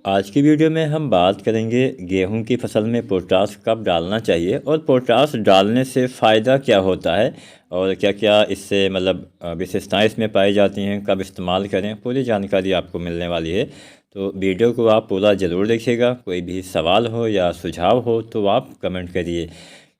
आज की वीडियो में हम बात करेंगे गेहूं की फसल में पोटाश कब डालना चाहिए और पोटाश डालने से फ़ायदा क्या होता है और क्या क्या इससे विशेषताएं इसमें पाई जाती हैं, कब इस्तेमाल करें, पूरी जानकारी आपको मिलने वाली है। तो वीडियो को आप पूरा ज़रूर देखिएगा। कोई भी सवाल हो या सुझाव हो तो आप कमेंट करिए।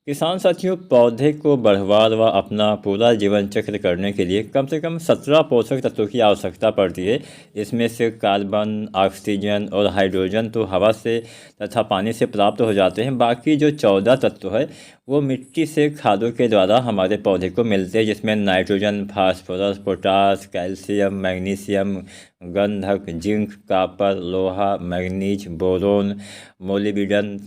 किसान साथियों, पौधे को बढ़वार व अपना पूरा जीवन चक्र करने के लिए कम से कम 17 पोषक तत्वों की आवश्यकता पड़ती है। इसमें से कार्बन, ऑक्सीजन और हाइड्रोजन तो हवा से तथा पानी से प्राप्त हो जाते हैं। बाकी जो 14 तत्व है वो मिट्टी से खादों के द्वारा हमारे पौधे को मिलते हैं, जिसमें nitrogen, phosphorus, potash, calcium, magnesium, गंधक, जिंक, कॉपर, लोहा, मैग्नीज, बोरोन, मोलिब्डेनम,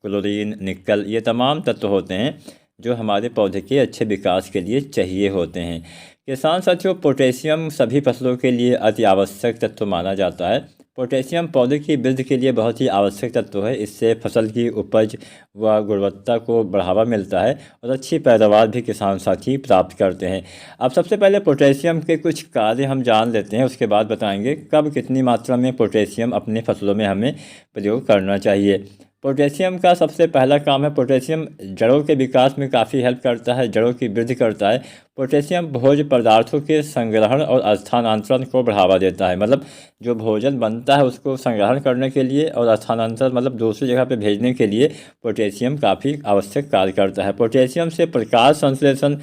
क्लोरीन, निकल, ये तमाम तत्व होते हैं जो हमारे पौधे के अच्छे विकास के लिए चाहिए होते हैं। किसान साथियों, पोटेशियम सभी फसलों के लिए अति आवश्यक तत्व माना जाता है। पोटेशियम पौधे की वृद्धि के लिए बहुत ही आवश्यक तत्व है। इससे फसल की उपज व गुणवत्ता को बढ़ावा मिलता है और अच्छी पैदावार भी किसान साथी प्राप्त करते हैं। अब सबसे पहले पोटेशियम के कुछ कार्य हम जान लेते हैं, उसके बाद बताएंगे कब कितनी मात्रा में पोटेशियम अपने फसलों में हमें प्रयोग करना चाहिए। पोटेशियम का सबसे पहला काम है, पोटेशियम जड़ों के विकास में काफ़ी हेल्प करता है, जड़ों की वृद्धि करता है। पोटेशियम भोज्य पदार्थों के संग्रहण और स्थानांतरण को बढ़ावा देता है। जो भोजन बनता है उसको संग्रहण करने के लिए और स्थानांतरण दूसरी जगह पे भेजने के लिए पोटेशियम काफ़ी आवश्यक कार्य करता है। पोटेशियम से प्रकाश संश्लेषण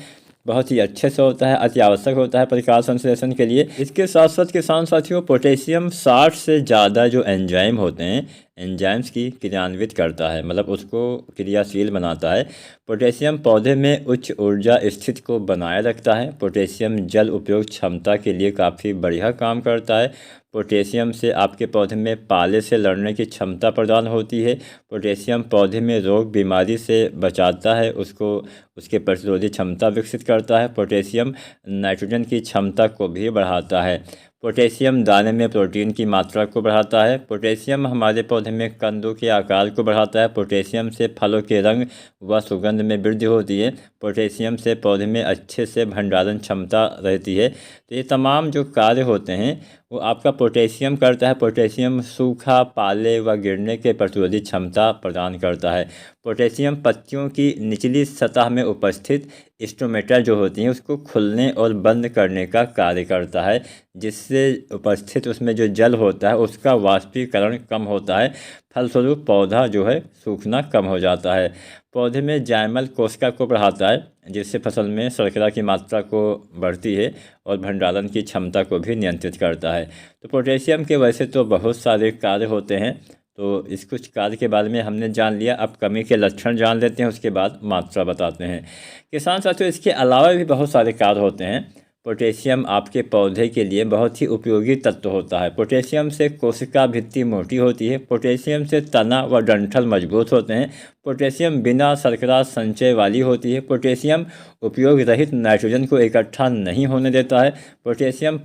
बहुत ही अच्छे से होता है, अति आवश्यक होता है प्रकाश संश्लेषण के लिए। इसके साथ साथ किसान साथियों, पोटेशियम 60 से ज़्यादा जो एंजाइम होते हैं, एंजाइम्स की क्रियान्वित करता है, उसको क्रियाशील बनाता है। पोटेशियम पौधे में उच्च ऊर्जा स्थिति को बनाए रखता है। पोटेशियम जल उपयोग क्षमता के लिए काफ़ी बढ़िया काम करता है। पोटेशियम से आपके पौधे में पाले से लड़ने की क्षमता प्रदान होती है। पोटेशियम पौधे में रोग बीमारी से बचाता है, उसके प्रतिरोधी क्षमता विकसित करता है। पोटेशियम नाइट्रोजन की क्षमता को भी बढ़ाता है। पोटेशियम दाने में प्रोटीन की मात्रा को बढ़ाता है। पोटेशियम हमारे पौधे में कंदों के आकार को बढ़ाता है। पोटेशियम से फलों के रंग व सुगंध में वृद्धि होती है। पोटेशियम से पौधे में अच्छे से भंडारण क्षमता रहती है। तो ये तमाम जो कार्य होते हैं वो आपका पोटेशियम करता है। पोटेशियम सूखा, पाले व गिरने के प्रतिरोधी क्षमता प्रदान करता है। पोटेशियम पत्तियों की निचली सतह में उपस्थित स्टोमेटा जो होती हैं उसको खुलने और बंद करने का कार्य करता है, जिससे उपस्थित उसमें जो जल होता है उसका वाष्पीकरण कम होता है। फलस्वरूप पौधा जो है सूखना कम हो जाता है। पौधे में जाइमल कोशिका को बढ़ाता है, जिससे फसल में शर्करा की मात्रा को बढ़ती है और भंडारण की क्षमता को भी नियंत्रित करता है। तो पोटेशियम के वैसे तो बहुत सारे कार्य होते हैं, तो इस कुछ कार्य के बारे में हमने जान लिया। अब कमी के लक्षण जान लेते हैं, उसके बाद मात्रा बताते हैं। किसान साथियों, इसके अलावा भी बहुत सारे कार्य होते हैं। पोटेशियम आपके पौधे के लिए बहुत ही उपयोगी तत्व होता है। पोटेशियम से कोशिका भित्ति मोटी होती है। पोटेशियम से तना व डंठल मजबूत होते हैं। पोटेशियम बिना शर्करा संचय वाली होती है। पोटेशियम उपयोग रहित नाइट्रोजन को इकट्ठा नहीं होने देता है। पोटेशियम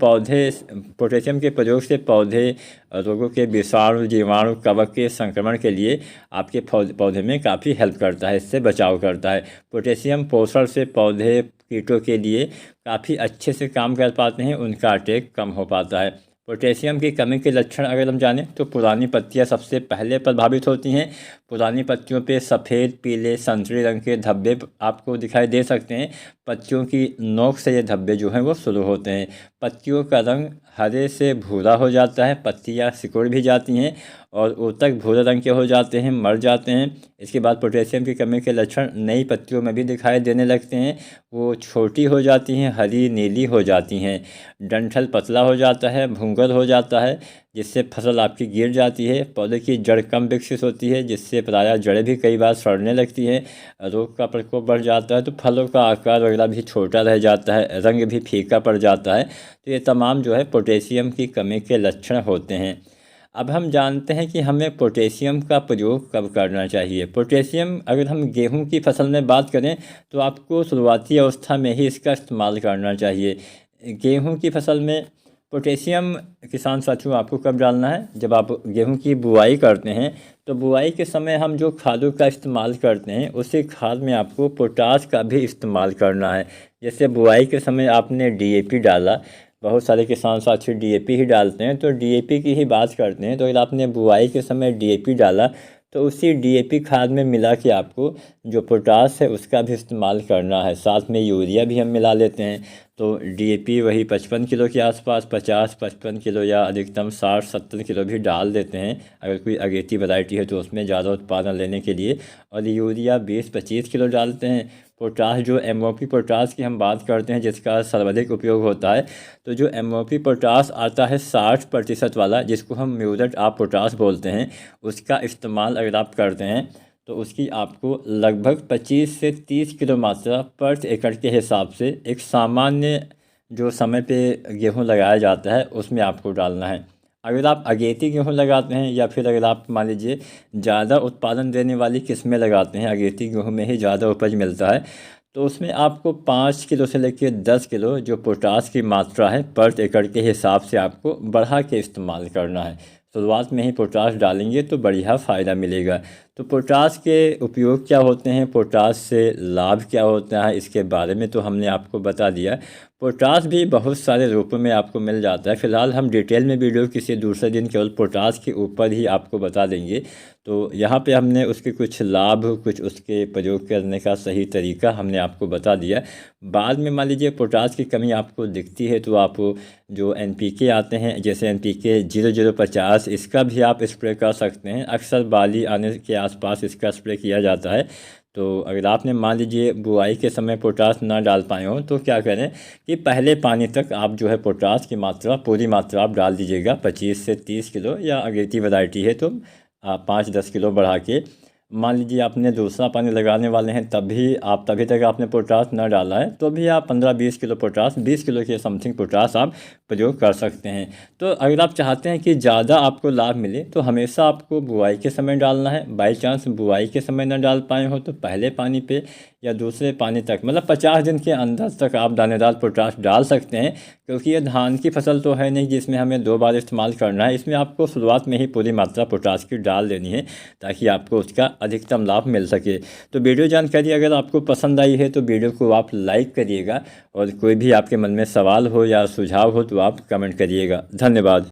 के प्रयोग से पौधे रोगों के विषाणु, जीवाणु, कवक के संक्रमण के लिए आपके पौधे में काफ़ी हेल्प करता है, इससे बचाव करता है। पोटेशियम पोषण से पौधे कीटों के लिए काफ़ी अच्छे से काम कर पाते हैं, उनका अटैक कम हो पाता है। पोटेशियम की कमी के लक्षण अगर हम जानें तो पुरानी पत्तियां सबसे पहले प्रभावित होती हैं। पुरानी पत्तियों पे सफ़ेद, पीले, संतरी रंग के धब्बे आपको दिखाई दे सकते हैं। पत्तियों की नोक से ये धब्बे जो हैं वो शुरू होते हैं। पत्तियों का रंग हरे से भूरा हो जाता है। पत्तियां सिकुड़ भी जाती हैं और ऊतक भूरे रंग के हो जाते हैं, मर जाते हैं। इसके बाद पोटेशियम की कमी के लक्षण नई पत्तियों में भी दिखाई देने लगते हैं। वो छोटी हो जाती हैं, हरी नीली हो जाती हैं। डंठल पतला हो जाता है, भूंगर हो जाता है, जिससे फसल आपकी गिर जाती है। पौधे की जड़ कम विकसित होती है, जिससे प्रायः जड़ें भी कई बार सड़ने लगती हैं। रोग का प्रकोप बढ़ जाता है, तो फलों का आकार वगैरह भी छोटा रह जाता है, रंग भी फीका पड़ जाता है। तो ये तमाम जो है पोटेशियम की कमी के लक्षण होते हैं। अब हम जानते हैं कि हमें पोटेशियम का प्रयोग कब करना चाहिए। पोटेशियम अगर हम गेहूं की फसल में बात करें तो आपको शुरुआती अवस्था में ही इसका इस्तेमाल करना चाहिए। गेहूं की फसल में पोटेशियम किसान साथियों आपको कब डालना है, जब आप गेहूं की बुआई करते हैं तो बुआई के समय हम जो खादों का इस्तेमाल करते हैं उसी खाद में आपको पोटाश का भी इस्तेमाल करना है। जैसे बुआई के समय आपने डीएपी डाला, बहुत सारे किसान साथी डीएपी ही डालते हैं, तो डीएपी की ही बात करते हैं। तो अगर आपने बुआई के समय डीएपी डाला तो उसी डीएपी खाद में मिला के आपको जो पोटास है उसका भी इस्तेमाल करना है। साथ में यूरिया भी हम मिला लेते हैं। तो डीएपी वही 55 किलो के आसपास 50-55 किलो या अधिकतम 60-70 किलो भी डाल देते हैं अगर कोई अगेती वैरायटी है तो उसमें ज़्यादा उत्पादन लेने के लिए। और यूरिया 20-25 किलो डालते हैं। पोटास जो एमओपी पोटास की हम बात करते हैं जिसका सर्वाधिक उपयोग होता है, तो जो एमओपी पोटास आता है 60% वाला, जिसको हम म्यूरेट ऑफ पोटास बोलते हैं, उसका इस्तेमाल अगर आप करते हैं तो उसकी आपको लगभग 25 से 30 किलो मात्रा पर एकड़ के हिसाब से एक सामान्य जो समय पे गेहूं लगाया जाता है उसमें आपको डालना है। अगर आप अगेती गेहूं लगाते हैं या फिर अगर आप मान लीजिए ज़्यादा उत्पादन देने वाली किस्में लगाते हैं, अगेती गेहूं में ही ज़्यादा उपज मिलता है, तो उसमें आपको 5 किलो से लेकर 10 किलो जो पोटास की मात्रा है पर एकड़ के हिसाब से आपको बढ़ा के इस्तेमाल करना है। शुरुआत में ही पोटास डालेंगे तो बढ़िया फ़ायदा मिलेगा। तो पोटास के उपयोग क्या होते हैं, पोटास से लाभ क्या होता है, इसके बारे में तो हमने आपको बता दिया। पोटास भी बहुत सारे रूपों में आपको मिल जाता है। फ़िलहाल हम डिटेल में वीडियो किसी दूसरे दिन केवल पोटास के ऊपर ही आपको बता देंगे। तो यहाँ पे हमने उसके कुछ लाभ, कुछ उसके प्रयोग करने का सही तरीका हमने आपको बता दिया। बाद में मान लीजिए पोटास की कमी आपको दिखती है तो आप जो एनपीके आते हैं जैसे एनपीके 0050, इसका भी आप स्प्रे कर सकते हैं। अक्सर बाली आने के आसपास इसका स्प्रे किया जाता है। तो अगर आपने मान लीजिए बुआई के समय पोटास ना डाल पाए हो तो क्या करें कि पहले पानी तक आप जो है पोटास की मात्रा पूरी मात्रा आप डाल दीजिएगा 25 से 30 किलो, या अगेती वैरायटी है तो आप 5-10 किलो बढ़ा के। मान लीजिए आपने दूसरा पानी लगाने वाले हैं तभी तक आपने पोटास ना डाला है तो भी आप 15-20 किलो पोटास, 20 किलो के समथिंग पोटास आप प्रयोग कर सकते हैं। तो अगर आप चाहते हैं कि ज़्यादा आपको लाभ मिले तो हमेशा आपको बुआई के समय डालना है। बाई चांस बुआई के समय ना डाल पाए हो तो पहले पानी पे या दूसरे पानी तक, मतलब 50 दिन के अंदर तक आप दानेदार पोटास डाल सकते हैं। क्योंकि ये धान की फसल तो है नहीं जिसमें हमें 2 बार इस्तेमाल करना है। इसमें आपको शुरुआत में ही पूरी मात्रा पोटास की डाल देनी है ताकि आपको उसका अधिकतम लाभ मिल सके। तो वीडियो जानकारी अगर आपको पसंद आई है तो वीडियो को आप लाइक करिएगा, और कोई भी आपके मन में सवाल हो या सुझाव हो तो आप कमेंट करिएगा। धन्यवाद।